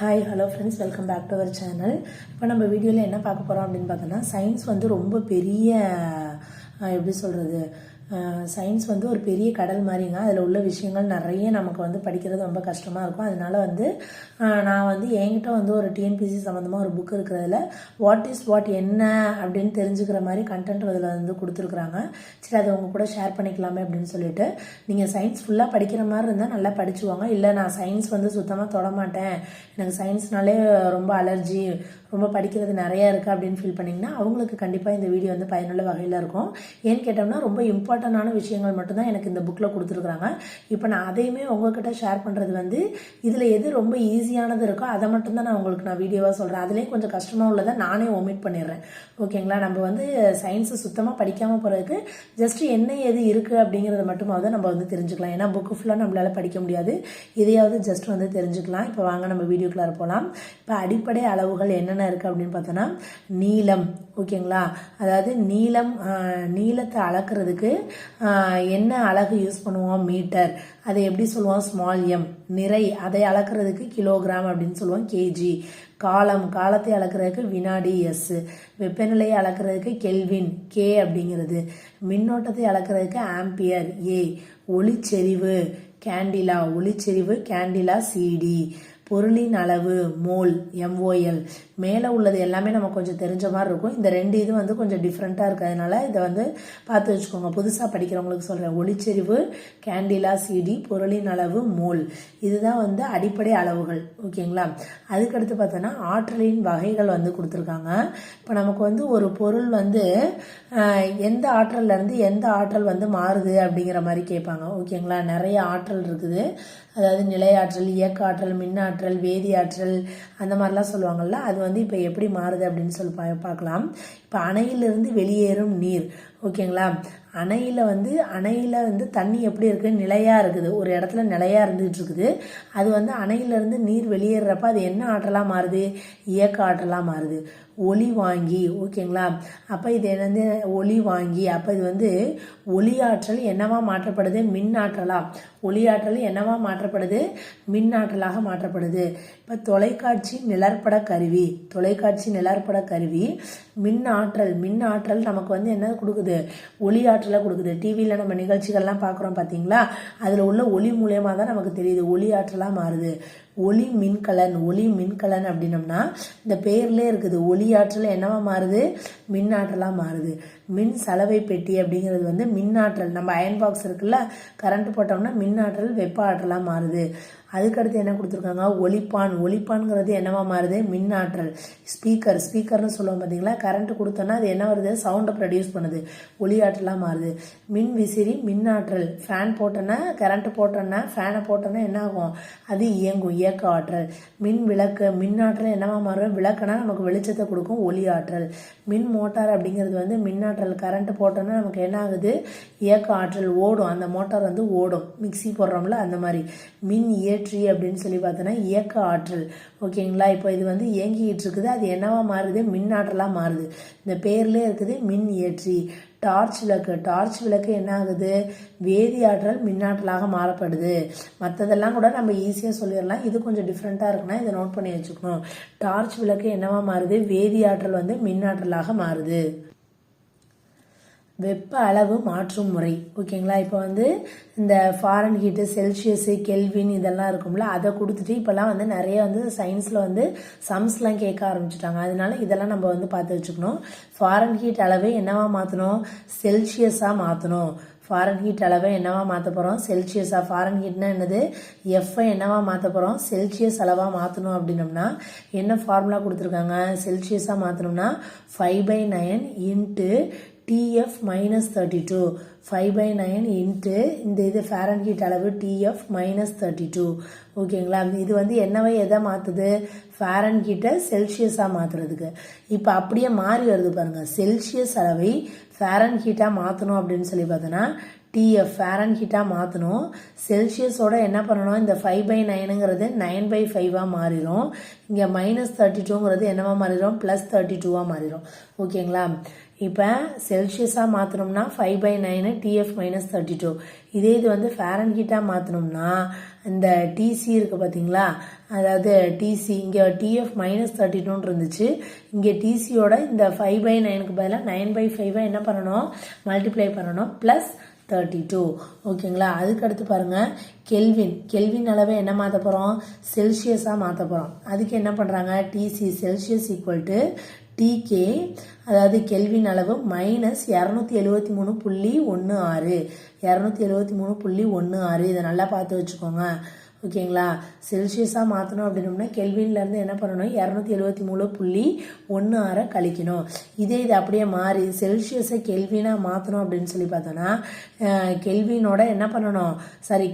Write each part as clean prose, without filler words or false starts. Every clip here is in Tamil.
Hi hello friends, welcome back to our channel. இப்போ நம்ம வீடியோவில் என்ன பார்க்க போகிறோம் அப்படின்னு பார்த்தோன்னா, சயின்ஸ் வந்து ரொம்ப பெரிய எப்படி சொல்கிறது, சயின்ஸ் வந்து ஒரு பெரிய கடல் மாதிரிங்க. அதில் உள்ள விஷயங்கள் நிறைய நமக்கு வந்து படிக்கிறது ரொம்ப கஷ்டமாக இருக்கும். அதனால வந்து நான் வந்து என்கிட்ட வந்து ஒரு டிஎன்பிசி சம்மந்தமாக ஒரு புக் இருக்கிறதுல வாட் என்ன அப்படின்னு தெரிஞ்சுக்கிற மாதிரி கண்டென்ட் அதில் வந்து கொடுத்துருக்குறாங்க. சரி, அதை உங்க கூட ஷேர் பண்ணிக்கலாமே அப்படின்னு சொல்லிட்டு, நீங்கள் சயின்ஸ் ஃபுல்லாக படிக்கிற மாதிரி இருந்தால் நல்லா படிச்சுவாங்க. இல்லை நான் சயின்ஸ் வந்து சுத்தமாக தொடமாட்டேன், எனக்கு சயின்ஸ்னாலே ரொம்ப அலர்ஜி, ரொம்ப படிக்கிறது நிறையா இருக்குது அப்படின்னு ஃபீல் பண்ணிங்கன்னா அவங்களுக்கு கண்டிப்பாக இந்த வீடியோ வந்து பயனுள்ள வகையில் இருக்கும். ஏன்னு கேட்டோம்னா ரொம்ப இம்பார்ட்டண்டான விஷயங்கள் மட்டும்தான் எனக்கு இந்த புக்கில் கொடுத்துருக்குறாங்க. இப்போ நான் அதையுமே உங்ககிட்ட ஷேர் பண்ணுறது வந்து இதில் எது ரொம்ப ஈஸியானது இருக்கோ அதை மட்டும்தான் நான் வீடியோவாக சொல்கிறேன். அதுலேயும் கொஞ்சம் கஷ்டமாக உள்ளதை நானே ஒமிட் பண்ணிடுறேன். ஓகேங்களா? நம்ம வந்து சயின்ஸை சுத்தமாக படிக்காமல் போகிறதுக்கு ஜஸ்ட் என்ன எது இருக்குது அப்படிங்கிறத மட்டுமாவது நம்ம வந்து தெரிஞ்சுக்கலாம். ஏன்னா புக்கு ஃபுல்லாக நம்மளால் படிக்க முடியாது, இதையாவது ஜஸ்ட் வந்து தெரிஞ்சுக்கலாம். இப்போ வாங்க நம்ம வீடியோக்குள்ளார போகலாம். இப்போ அடிப்படை அளவுகள் என்னென்ன இருக்கு அப்படின்னு பார்த்தோன்னா, நீளம். ஓகேங்களா? அதாவது நீளத்தை அளக்கிறதுக்கு என்ன அலகு யூஸ் பண்ணுவோம்? மீட்டர். அதை எப்படி சொல்லுவோம்? Small M. நிறை, அதை அளக்கிறதுக்கு கிலோகிராம் அப்படின்னு சொல்லுவோம், கேஜி. காலத்தை அளக்கிறதுக்கு வினாடி, எஸ். வெப்பநிலையை அளக்கிறதுக்கு கெல்வின், கே அப்படிங்கிறது. மின்னோட்டத்தை அளக்கிறதுக்கு ஆம்பியர், ஏ. ஒளிச்செறிவு கேண்டிலா, சிடி. பொருளின் அளவு மோல், MOL. மேலே உள்ளது எல்லாமே நம்ம கொஞ்சம் தெரிஞ்ச மாதிரி இருக்கும். இந்த ரெண்டு இது வந்து கொஞ்சம் டிஃப்ரெண்ட்டாக இருக்கிறதுனால இதை வந்து பார்த்து வச்சுக்கோங்க. புதுசாக படிக்கிறவங்களுக்கு சொல்கிறேன். ஒளிச்செறிவு கேண்டிலா, சிடி. பொருளின் அளவு மோல். இதுதான் வந்து அடிப்படை அளவுகள். ஓகேங்களா? அதுக்கடுத்து பார்த்தோன்னா ஆற்றலின் வகைகள் வந்து கொடுத்துருக்காங்க. இப்போ நமக்கு வந்து ஒரு பொருள் வந்து எந்த ஆற்றல்லேருந்து எந்த ஆற்றல் வந்து மாறுது அப்படிங்கிற மாதிரி கேட்பாங்க. ஓகேங்களா? நிறைய ஆற்றல் இருக்குது. அதாவது நிலையாற்றல், இயக்க ஆற்றல், மின்னாற்றல், வேதியாற்றல், அந்த மாதிரிலாம் சொல்லுவாங்கள்ல. அது வந்து இப்போ எப்படி மாறுது அப்படின்னு சொல்லி பார்க்கலாம். இப்போ அணையிலிருந்து வெளியேறும் நீர். ஓகேங்களா? அணையில் வந்து தண்ணி எப்படி இருக்குது? நிலையாக இருக்குது. ஒரு இடத்துல நிலையாக இருந்துகிட்டு இருக்குது. அது வந்து அணையிலேருந்து நீர் வெளியேறப்ப அது என்ன ஆற்றலாக மாறுது? இயக்க ஆற்றலாக மாறுது. ஒளி வாங்கி. ஓகேங்களா? அப்போ இது என்னது? ஒளி வாங்கி. அப்போ இது வந்து ஒளியாற்றல் என்னவா மாற்றப்படுது? மின் ஆற்றலா? ஒளியாற்றல் என்னவா மாற்றப்படுது? மின் ஆற்றலாக மாற்றப்படுது. இப்போ தொலைக்காட்சி நிழற்பட கருவி மின் ஆற்றல் நமக்கு வந்து என்ன கொடுக்குது? ஒளி ஆற்றலை கொடுக்குது. டிவியில் நம்ம நிகழ்ச்சிகள்லாம் பார்க்குறோம் பார்த்தீங்களா? அதில் உள்ள ஒளி மூலியமாக தான் நமக்கு தெரியுது, ஒளி ஆற்றலாக மாறுது. ஒளி மின்கலன் அப்படின்னம்னா இந்த பேர்லேயே இருக்குது. ஒளி ஆற்றல் என்னவா மாறுது? மின் ஆற்றலாக மாறுது. மின் சலவை பெட்டி அப்படிங்கிறது வந்து மின் ஆற்றல். நம்ம அயன் பாக்ஸ் இருக்குல்ல, கரண்ட் போட்டோம்னா மின் ஆற்றல் வெப்ப ஆற்றலாக மாறுது. அதுக்கடுத்து என்ன கொடுத்துருக்காங்க? ஒலிப்பான்ங்கிறது என்னவா மாறுது? மின் ஆற்றல். ஸ்பீக்கர்னு சொல்லுவோம் பார்த்தீங்களா? கரண்ட் கொடுத்தோன்னா அது என்ன வருது? சவுண்டை ப்ரொடியூஸ் பண்ணுது, ஒளி ஆற்றலாக மாறுது. மின் விசிறி மின் ஆற்றல். ஃபேன் போட்டோன்னா, கரண்ட் போட்டோன்னா, ஃபேனை போட்டோன்னா என்ன ஆகும்? அது இயங்கும், இயக்க ஆற்றல். மின் விளக்கு மின் ஆற்றல் என்னவா மாறும்? விளக்குனா நமக்கு வெளிச்சத்தை கொடுக்கும், ஒளி ஆற்றல். மின் மோட்டார் அப்படிங்கிறது வந்து மின் ஆற்றல். கரண்ட் போட்டோன்னா நமக்கு என்ன ஆகுது? இயக்க ஆற்றல், ஓடும். அந்த மோட்டார் வந்து ஓடும், மிக்சி போடுறோம்ல அந்த மாதிரி. மின் இயற்றி அப்படின்னு சொல்லி பார்த்தோன்னா இயக்க ஆற்றல். ஓகேங்களா? இப்போ இது வந்து இயங்கிட்டு இருக்குது. அது என்னவா மாறுது? மின் ஆற்றலாக மாறுது. இந்த பேர்லேயே இருக்குது மின் இயற்றி. டார்ச் விளக்கு என்ன ஆகுது? வேதி ஆற்றல் மின்னாற்றலாக மாறப்படுது. மற்றதெல்லாம் கூட நம்ம ஈஸியாக சொல்லிடலாம். இது கொஞ்சம் டிஃப்ரெண்ட்டாக இருக்குன்னா இதை நோட் பண்ணி வச்சுக்கணும். டார்ச் விளக்கு என்னவா மாறுது? வேதி ஆற்றல் வந்து மின்னாற்றலாக மாறுது. வெப்ப அளவு மாற்றும் முறை. ஓகேங்களா? இப்போ வந்து இந்த ஃபாரன்ஹீட்டு, செல்சியஸு, கெல்வின் இதெல்லாம் இருக்கும்ல, அதை கொடுத்துட்டு இப்போல்லாம் வந்து நிறைய வந்து சயின்ஸில் வந்து சம்ஸ்லாம் கேட்க ஆரம்பிச்சுட்டாங்க. அதனால இதெல்லாம் நம்ம வந்து பார்த்து வச்சுக்கணும். ஃபாரன்ஹீட் அளவை என்னவா மாற்றணும்? செல்சியஸாக மாற்றணும். ஃபாரன்ஹீட் அளவை என்னவா மாற்ற போகிறோம்? செல்சியஸா. ஃபாரன்ஹீட்னா என்னது? எஃப்ஐ என்னவா மாற்ற போகிறோம்? செல்சியஸ் அளவாக மாற்றணும். அப்படின்னம்னா என்ன ஃபார்முலா கொடுத்துருக்காங்க? செல்சியஸாக மாற்றணும்னா 5/9 இன்ட்டு TF -32. 5/9 இன்ட்டு இந்த இது ஃபாரன்ஹீட் அளவு TF -32. ஓகேங்களா? இது வந்து என்னவை எதை மாற்றுது? ஃபாரன்ஹீட்டை செல்சியஸாக மாற்றுறதுக்கு. இப்போ அப்படியே மாறி வருது பாருங்கள். செல்சியஸ் அளவை ஃபாரன்ஹீட்டாக மாற்றணும் அப்படின்னு சொல்லி பார்த்தோன்னா டிஎஃப் ஃபாரன்ஹீட்டாக மாற்றணும். செல்சியஸோட என்ன பண்ணணும், இந்த 5/9ங்கிறது 9/5 மாறிடும். இங்கே -32ங்கிறது என்னவா மாறிடும், +32 மாறிடும். ஓகேங்களா. இப்போ செல்சியஸாக மாற்றணும்னா 5/9 டிஎஃப் -32. இதே இது வந்து ஃபாரன்ஹீட்டாக மாற்றணும்னா இந்த டிசி இருக்குது பார்த்தீங்களா, அதாவது டிசி இங்கே டிஎஃப் -32 இருந்துச்சு. இங்கே டிசியோட இந்த 5/9க்கு பதிலாக 9/5 என்ன பண்ணணும், மல்டிப்ளை பண்ணணும், +32. ஓகேங்களா. அதுக்கடுத்து பாருங்கள் கெல்வின் அளவை என்ன மாற்ற போகிறோம், செல்சியஸாக மாற்ற போகிறோம். அதுக்கு என்ன பண்ணுறாங்க, TC Celsius equal to TK, அதாவது கெல்வின் அளவு -273.16 273.16. இதை நல்லா பார்த்து வச்சுக்கோங்க. ஓகேங்களா. செல்சியஸாக மாற்றணும் அப்படின்னோம்னா கெல்வின்லேருந்து என்ன பண்ணணும், 273.16 கழிக்கணும். இதே இது அப்படியே மாறி செல்சியஸை கெல்வினாக மாற்றணும் அப்படின்னு சொல்லி பார்த்தோன்னா கெல்வினோட என்ன பண்ணணும்,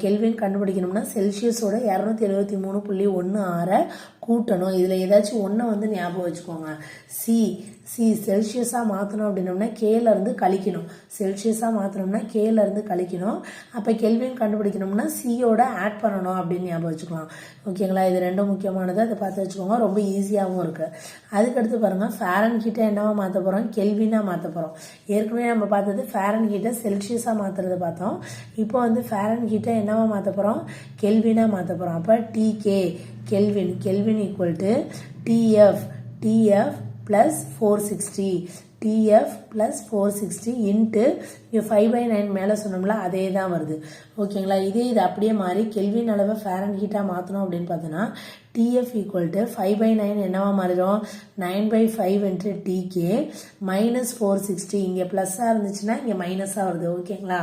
கெல்வின் கண்டுபிடிக்கணும்னா செல்சியஸோட 273.16 கூட்டணும். இதில் ஏதாச்சும் ஒன்றை வந்து ஞாபகம் வச்சுக்கோங்க. சி செல்சியஸாக மாற்றணும் அப்படின்னோம்னா கேலேருந்து கழிக்கணும். செல்சியஸாக மாற்றணும்னா கேலேருந்து கழிக்கணும். அப்போ கெல்வின் கண்டுபிடிக்கணும்னா சியோட ஆட் பண்ணணும் அப்படின்னு ஞாபகம் வச்சுக்கலாம். ஓகேங்களா. இது ரெண்டும் முக்கியமானது, அதை பார்த்து வச்சுக்கோங்க. ரொம்ப ஈஸியாகவும் இருக்குது. அதுக்கடுத்து பாருங்கள் ஃபாரன்ஹீட்டை என்னவா மாற்ற போகிறோம், கெல்வினாக மாற்ற போகிறோம். ஏற்கனவே நம்ம பார்த்தது ஃபாரன்ஹீட்டை செல்சியஸாக மாற்றுறதை பார்த்தோம். இப்போ வந்து ஃபாரன்ஹீட்டை என்னவா மாற்ற போகிறோம், கெல்வினாக மாற்ற போகிறோம். அப்போ TK kelvin equal to TF plus 460 TF plus 460 into 5/9 மேலே சொன்னோம்ல அதே தான் வருது. ஓகேங்களா. இது அப்படியே மாறி கெல்வின் அளவை ஃபாரன்ஹீட்டாக மாற்றணும் அப்படின்னு பார்த்தோன்னா TF ஈக்குவல் டு 5/9 என்னவா மாறிடும், 9/5 இன்ட்டு டிகே -460. இங்கே ப்ளஸ்ஸாக இருந்துச்சுன்னா இங்கே மைனஸாக வருது. ஓகேங்களா.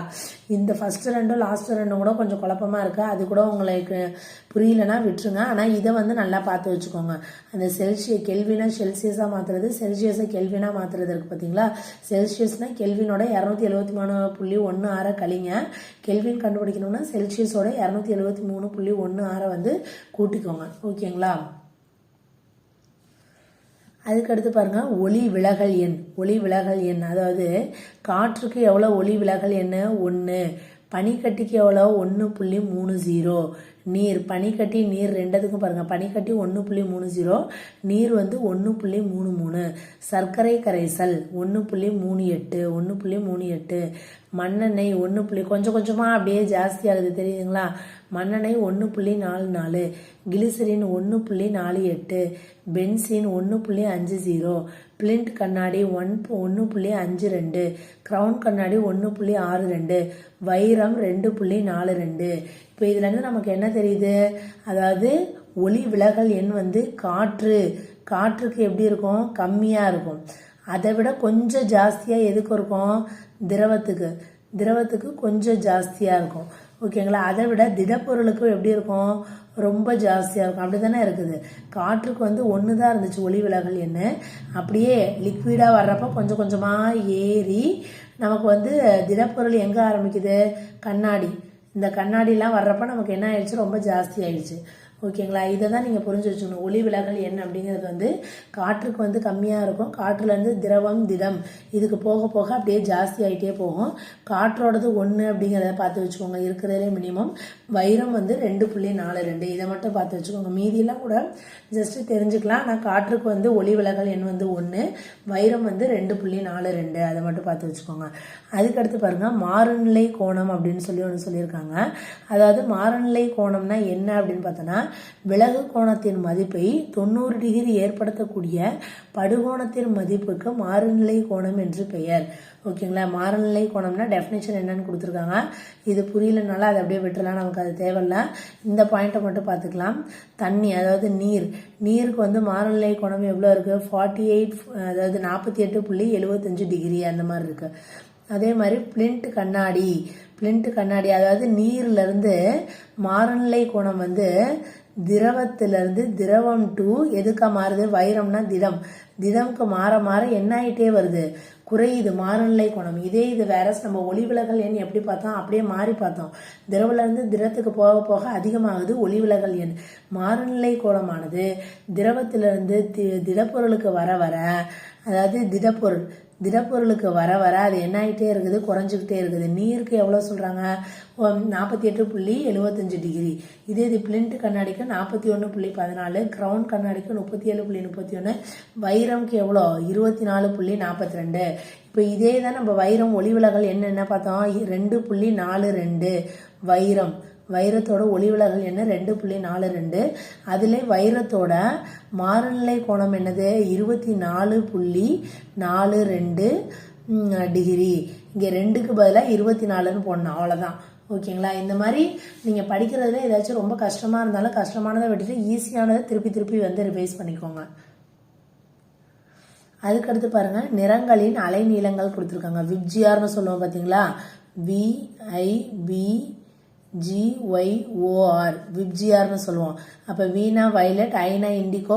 இந்த ஃபஸ்ட்டு ரெண்டும் லாஸ்ட்டு ரெண்டும் கூட கொஞ்சம் குழப்பமாக இருக்குது. அது கூட உங்களுக்கு புரியலன்னா விட்டுருங்க. ஆனால் இதை வந்து நல்லா பார்த்து வச்சுக்கோங்க. அந்த கெல்வினா செல்சியஸாக மாற்றுறது, செல்சியஸை கெல்வினாக மாற்றுறது இருக்குது பார்த்தீங்களா. செல்சியஸ்னா கெல்வினோட 273.16 கழிங்க. கெல்வின் கண்டுபிடிக்கணும்னா செல்சியஸோட 273.16 வந்து கூட்டிக்கோங்க. ஓகேங்களா. அதுக்கடுத்து பாருங்க ஒளி விலகல் எண். அதாவது காற்றுக்கு எவ்வளோ ஒளி விலகல் எண் 1, பனிக்கட்டிக்கு எவ்வளோ 1.30, பனிக்கட்டி நீர் ரெண்டதுக்கும் பாருங்கள், பனிக்கட்டி 1.30, நீர் வந்து 1.33, சர்க்கரை கரைசல் 1.38, மண்ணெண்ணெய் கொஞ்சம் கொஞ்சமாக அப்படியே ஜாஸ்தி ஆகுது தெரியுதுங்களா. மண்ணெண்ணெய் 1.44, கிளிசரின் 1.48, பென்சின் 1.50, பிளிண்ட் கண்ணாடி 1.52, கிரவுன் கண்ணாடி 1.62, வைரம் 2.42. இப்போ இதுலேருந்து நமக்கு என்ன தெரியுது, அதாவது ஒளி விலகல் எண் வந்து காற்றுக்கு எப்படி இருக்கும், கம்மியாக இருக்கும். அதை விட கொஞ்சம் ஜாஸ்தியாக எதுக்கு இருக்கும், திரவத்துக்கு கொஞ்சம் ஜாஸ்தியாக இருக்கும். ஓகேங்களா. அதை விட திடப்பொருளுக்கு எப்படி இருக்கும், ரொம்ப ஜாஸ்தியாக இருக்கும். அப்படி தானே இருக்குது. காற்றுக்கு வந்து 1 தான் இருந்துச்சு ஒளி விலகல் எண். அப்படியே லிக்விடாக வர்றப்போ கொஞ்சம் கொஞ்சமாக ஏறி நமக்கு வந்து திடப்பொருள் எங்கே ஆரம்பிக்குது, கண்ணாடி. இந்த கண்ணாடிலாம் வர்றப்ப நமக்கு என்ன ஆயிடுச்சு, ரொம்ப ஜாஸ்தி ஆயிடுச்சு. ஓகேங்களா. இதை தான் நீங்கள் புரிஞ்சு வச்சுக்கணும். ஒளி விலகல் எண் அப்படிங்கிறது வந்து காற்றுக்கு வந்து கம்மியாக இருக்கும். காற்றுலேருந்து திடம் இதுக்கு போக போக அப்படியே ஜாஸ்தி ஆகிட்டே போகும். காற்றோடது 1 அப்படிங்கிறத பார்த்து வச்சுக்கோங்க. இருக்கிறதுலே மினிமம். வைரம் வந்து 2.42, இதை மட்டும் பார்த்து வச்சுக்கோங்க. மீதியெல்லாம் கூட ஜஸ்ட்டு தெரிஞ்சுக்கலாம். ஆனால் காற்றுக்கு வந்து ஒளி விலகல் எண் வந்து 1, வைரம் வந்து 2.42, அதை மட்டும் பார்த்து வச்சுக்கோங்க. அதுக்கடுத்து பாருங்கள் மாறுநிலை கோணம் அப்படின்னு சொல்லி ஒன்று சொல்லியிருக்காங்க. அதாவது மாறுநிலை கோணம்னா என்ன அப்படின்னு பார்த்தோன்னா விலகு கோணத்தின் மதிப்பை 90 டிகிரி ஏற்படுத்தக்கூடிய படுகோணத்தின் மதிப்புக்கு மாறுநிலை கோணம் என்று பெயர். ஓகேங்களா. மாறுநிலை கோணம்னா டெஃபினேஷன் என்னன்னு கொடுத்துருக்காங்க. இது புரியலனால அதை அப்படியே விட்டுலாம், நமக்கு அது தேவையில்ல. இந்த பாயிண்ட்டை மட்டும் பார்த்துக்கலாம். தண்ணி, அதாவது நீருக்கு வந்து மாறுநிலை கோணம் எவ்வளோ இருக்குது, 48, அதாவது 48.75 டிகிரி அந்த மாதிரி இருக்குது. அதே மாதிரி பிளிண்ட் கண்ணாடி, அதாவது நீர்லேருந்து மாறுநிலை கோணம் வந்து திரவத்திலிருந்து திரவம் டு எதுக்கா மாறுது, வைரம்னா திடம்க்கு மாற என்ன ஆகிட்டே வருது, குறையுது மாறுநிலை கோணம். இதே இது வேற நம்ம ஒளி விலகல் எண் எப்படி பார்த்தோம், அப்படியே மாறி பார்த்தோம். திரவிலிருந்து திடத்துக்கு போக போக அதிகமாகுது ஒளி விலகல் எண். மாறுநிலை கோணமானது திரவத்திலிருந்து திடப்பொருளுக்கு வர அதாவது திடப்பொருளுக்கு வர வர அது என்ன ஆகிட்டே இருக்குது, குறைஞ்சிக்கிட்டே இருக்குது. நீருக்கு எவ்வளோ சொல்கிறாங்க, 48.75 டிகிரி. இது பிளிண்ட் கண்ணாடிக்கு 41.14, கிரவுன் கண்ணாடிக்கு 37.31, வைரம்க்கு எவ்வளோ 24.42. இப்போ இதே தான் நம்ம வைரம் ஒளிவிலகல் என்ன பார்த்தோம், 2.42. வைரத்தோட ஒளிவிலகல் என்ன 2.42. அதில் வைரத்தோட மாறுநிலை கோணம் என்னது 24.42 டிகிரி. இங்கே 2க்கு பதிலாக 24ன்னு போடணும், அவ்வளோதான். ஓகேங்களா? இந்த மாதிரி நீங்கள் படிக்கிறதுல ஏதாச்சும் ரொம்ப கஷ்டமாக இருந்தாலும் கஷ்டமானதை விட்டுட்டு ஈஸியானதை திருப்பி வந்து ரிவைஸ் பண்ணிக்கோங்க. அதுக்கடுத்து பாருங்கள், நிறங்களின் அலைநீளங்கள் கொடுத்துருக்காங்க. விப்ஜிஆர்னு சொல்லுவோம் பார்த்தீங்களா, VIBGYOR, விப்ஜிஆர்னு சொல்லுவோம். அப்போ வீணா வயலட், ஐனா இண்டிகோ,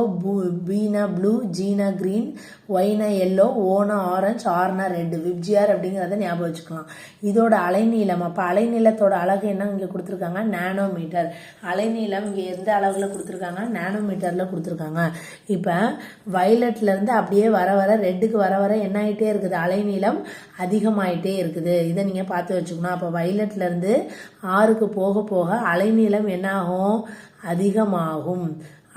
பீனா ப்ளூ, ஜீனா கிரீன், ஒய்னா எல்லோ, ஓனா ஆரஞ்சு, ஆர்னா ரெட். விப்ஜிஆர் அப்படிங்கிறத ஞாபகம் வச்சுக்கலாம். இதோட அலைநீளம், அப்போ அலைநீளத்தோட அலகு என்ன இங்கே கொடுத்துருக்காங்க, நானோமீட்டர். அலைநீளம் இங்கே எந்த அளவில் கொடுத்துருக்காங்க, நானோமீட்டரில் கொடுத்துருக்காங்க. இப்போ வயலட்லேருந்து அப்படியே வர ரெட்டுக்கு வர என்ன ஆகிட்டே இருக்குது, அலைநீளம் அதிகமாயிட்டே இருக்குது. இதை நீங்கள் பார்த்து வச்சுக்கணும். அப்போ வயலட்லேருந்து 6க்கு போக அலைநீளம் என்ன ஆகும், அதிகமாகும்.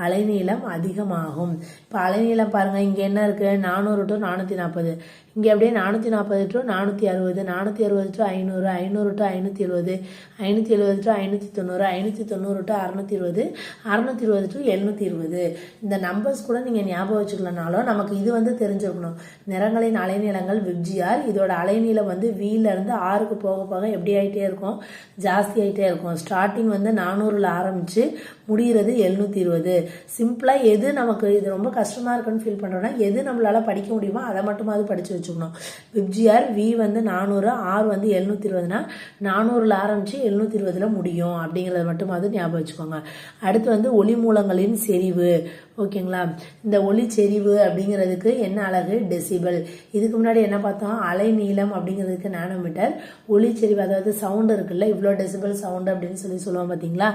அலைநீளம் அதிகமாகும். இப்போ அலைநீளம் பாருங்கள், இங்கே என்ன இருக்குது, 400 to 440. இங்கே அப்படியே 440 to 460, 460 to 500, 500 to 570, 570 to 590, 590 to 620, 620 to 720. இந்த நம்பர்ஸ் கூட நீங்கள் ஞாபகம் வச்சுக்கலனாலும் நமக்கு இது வந்து தெரிஞ்சுக்கணும். நிறங்களின் அலைநீளங்கள் விப்ஜிஆர். இதோட அலைநீளம் வந்து வீலேருந்து 6க்கு போக எப்படி ஆகிட்டே இருக்கும், ஜாஸ்தி ஆகிட்டே இருக்கும். ஸ்டார்டிங் வந்து 400ல் ஆரம்பித்து முடிகிறது 720. சிம்பிளாக எது நமக்கு இது ரொம்ப கஷ்டமாக இருக்குன்னு ஃபீல் பண்ணுறோன்னா எது நம்மளால் படிக்க முடியுமோ அதை மட்டுமாவது படித்து வச்சுக்கணும். விப்ஜிஆர் வி வந்து 400, ஆர் வந்து 720னா 400ல் ஆரம்பித்து 720ல் முடியும் அப்படிங்கிறத மட்டுமாவது ஞாபகம் வச்சுக்கோங்க. அடுத்து வந்து ஒளி மூலங்களின் செறிவு. ஓகேங்களா? இந்த ஒளி செறிவு அப்படிங்கிறதுக்கு என்ன அலகு, டெசிபல். இதுக்கு முன்னாடி என்ன பார்த்தோம், அலைநீளம் அப்படிங்கிறதுக்கு நானோமீட்டர். ஒளி செறிவு அதாவது சவுண்டு இருக்குல்ல, இவ்வளோ டெசிபல் சவுண்டு அப்படின்னு சொல்லுவோம் பார்த்தீங்களா,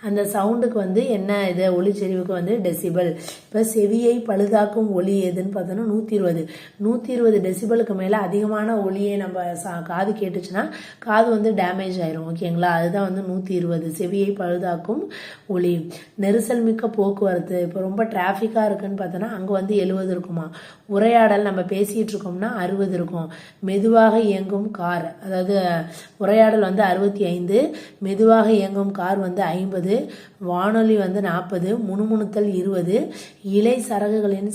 அந்த சவுண்டுக்கு வந்து என்ன இது, ஒளி செறிவுக்கு வந்து டெசிபல். இப்போ செவியை பழுதாக்கும் ஒளி எதுன்னு பார்த்தோன்னா 120. 120 டெசிபலுக்கு மேலே அதிகமான ஒளியை நம்ம காது கேட்டுச்சுன்னா காது வந்து டேமேஜ் ஆயிரும். ஓகேங்களா? அதுதான் வந்து 120 செவியை பழுதாக்கும் ஒளி. நெரிசல் மிக்க போக்குவரத்து, இப்போ ரொம்ப டிராஃபிக்காக இருக்குன்னு பார்த்தோன்னா அங்கே வந்து 70 இருக்குமா. உரையாடல் நம்ம பேசிகிட்டு இருக்கோம்னா 60 இருக்கும். மெதுவாக இயங்கும் கார், அதாவது உரையாடல் வந்து 65, மெதுவாக இயங்கும் கார் வந்து 50, வானொலி வந்து 40, முணுமுணுத்தல் 20, இலை சருகுகளின்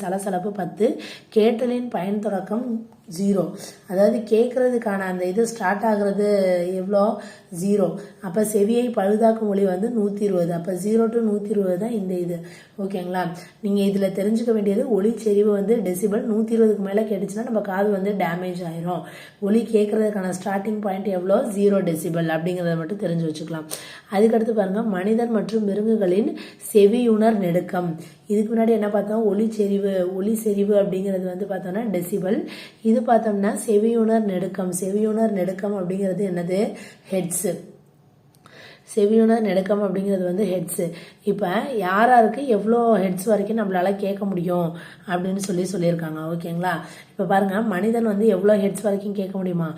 சலசலப்பு 10, கேட்டலின் பயன் தொடக்கம் 0. அதாவது கேட்கறதுக்கான அந்த இது ஸ்டார்ட் ஆகுறது எவ்வளோ, 0. அப்போ செவியை பழுதாக்கும் ஒளி வந்து 120. அப்போ 0 to 120 தான் இந்த இது. ஓகேங்களா? நீங்கள் இதில் தெரிஞ்சுக்க வேண்டியது ஒளி செறிவு வந்து டெசிபல். 120க்கு மேலே கேட்டுச்சுன்னா நம்ம காது வந்து டேமேஜ் ஆயிரும். ஒளி கேட்கறதுக்கான ஸ்டார்டிங் பாயிண்ட் எவ்வளோ, 0 டெசிபல் அப்படிங்கிறத மட்டும் தெரிஞ்சு வச்சுக்கலாம். அதுக்கடுத்து பாருங்கள், மனிதன் மற்றும் மிருகங்களின் செவியுணர் நெடுக்கம். இதுக்கு முன்னாடி என்ன பார்த்தோம், ஒளி செறிவு அப்படிங்கிறது வந்து பார்த்தோம்னா டெசிபல். இது பார்த்தோம்னா செவியுணர் நெடுக்கம் அப்படிங்கிறது என்னது, ஹெட்ஸு. செவியுணர் நெடுக்கம் அப்படிங்கிறது வந்து ஹெட்ஸு. இப்போ யாருக்கு எவ்வளோ ஹெட்ஸ் வரைக்கும் நம்மளால் கேட்க முடியும் அப்படின்னு சொல்லியிருக்காங்க. ஓகேங்களா? இப்போ பாருங்கள், மனிதன் வந்து எவ்வளோ ஹெட்ஸ் வரைக்கும் கேட்க முடியுமா,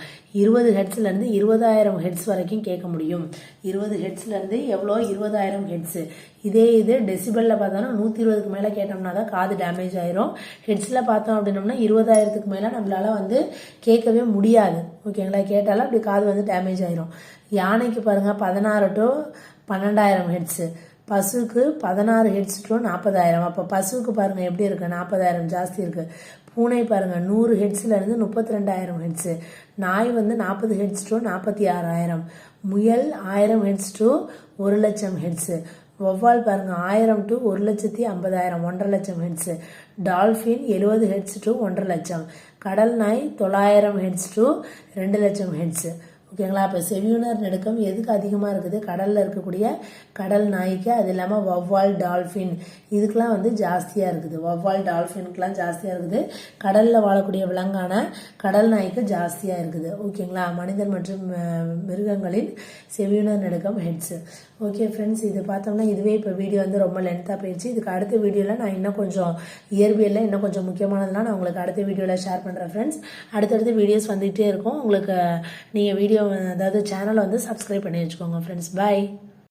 20 ஹெட்ஸ்லேருந்து 20,000 ஹெட்ஸ் வரைக்கும் கேட்க முடியும். 20 ஹெட்ஸ்லேருந்து எவ்வளோ, 20,000 ஹெட்ஸு. இதே இது டெசிபலில் பார்த்தோன்னா 120க்கு மேலே கேட்டோம்னா தான் காது டேமேஜ் ஆயிரும். ஹெட்ஸில் பார்த்தோம் அப்படின்னோம்னா 20,000க்கு மேலே நம்மளால் வந்து கேட்கவே முடியாது. ஓகேங்களா? கேட்டாலும் அப்படி காது வந்து டேமேஜ் ஆயிரும். யானைக்கு பாருங்கள் 16 to 12,000 ஹெட்ஸு. பசுக்கு 16 ஹெட்ஸ் to 40,000. அப்போ பசுவுக்கு பாருங்கள் எப்படி இருக்குது, 40,000 ஜாஸ்தி இருக்குது. பூனை பாருங்கள் 100 ஹெட்ஸ்லேருந்து 32,000 ஹெட்ஸு. நாய் வந்து 40 ஹெட்ஸ் to 46,000. முயல் 1000 ஹெட்ஸ் to 1,00,000 ஹெட்ஸு. வௌவால் பாருங்கள் 1000 to 1,50,000, 1,50,000 hertz. Dolphin 70 hertz to 1,50,000. கடல் நாய் 900 ஹெட்ஸ் to 2,00,000 ஹெட்ஸு. ஓகேங்களா. அப்போ செவியுணர் நடுக்கம் எதுக்கு அதிகமாக இருக்குது? கடலில் இருக்கக்கூடிய கடல் நாய்க்கு, அது இல்லாமல் வவ்வால், டால்ஃபின் இதுக்கெலாம் வந்து ஜாஸ்தியாக இருக்குது. வவ்வால், டால்ஃபினுக்கெலாம் ஜாஸ்தியாக இருக்குது. கடலில் வாழக்கூடிய விலங்கான கடல் நாய்க்கு ஜாஸ்தியாக இருக்குது. ஓகேங்களா. மனிதன் மற்றும் மிருகங்களின் செவியுணர் நடுக்கம் ஹெட்ஸு. ஓகே ஃப்ரெண்ட்ஸ், இது பார்த்தோம்னா இதுவே இப்போ வீடியோ வந்து ரொம்ப லென்த்தாக போயிடுச்சு. இதுக்கு அடுத்த வீடியோவில் நான் இன்னும் கொஞ்சம் இயற்பியலில் இன்னும் கொஞ்சம் முக்கியமானதுலாம் நான் உங்களுக்கு அடுத்த வீடியோவில் ஷேர் பண்ணுறேன் ஃப்ரெண்ட்ஸ். அடுத்தடுத்து வீடியோஸ் வந்துகிட்டே இருக்கும். உங்களுக்கு நீங்கள் வீடியோ அதாவது சேனலை வந்து சப்ஸ்கிரைப் பண்ணி வச்சுக்கோங்க ஃப்ரெண்ட்ஸ். பாய்.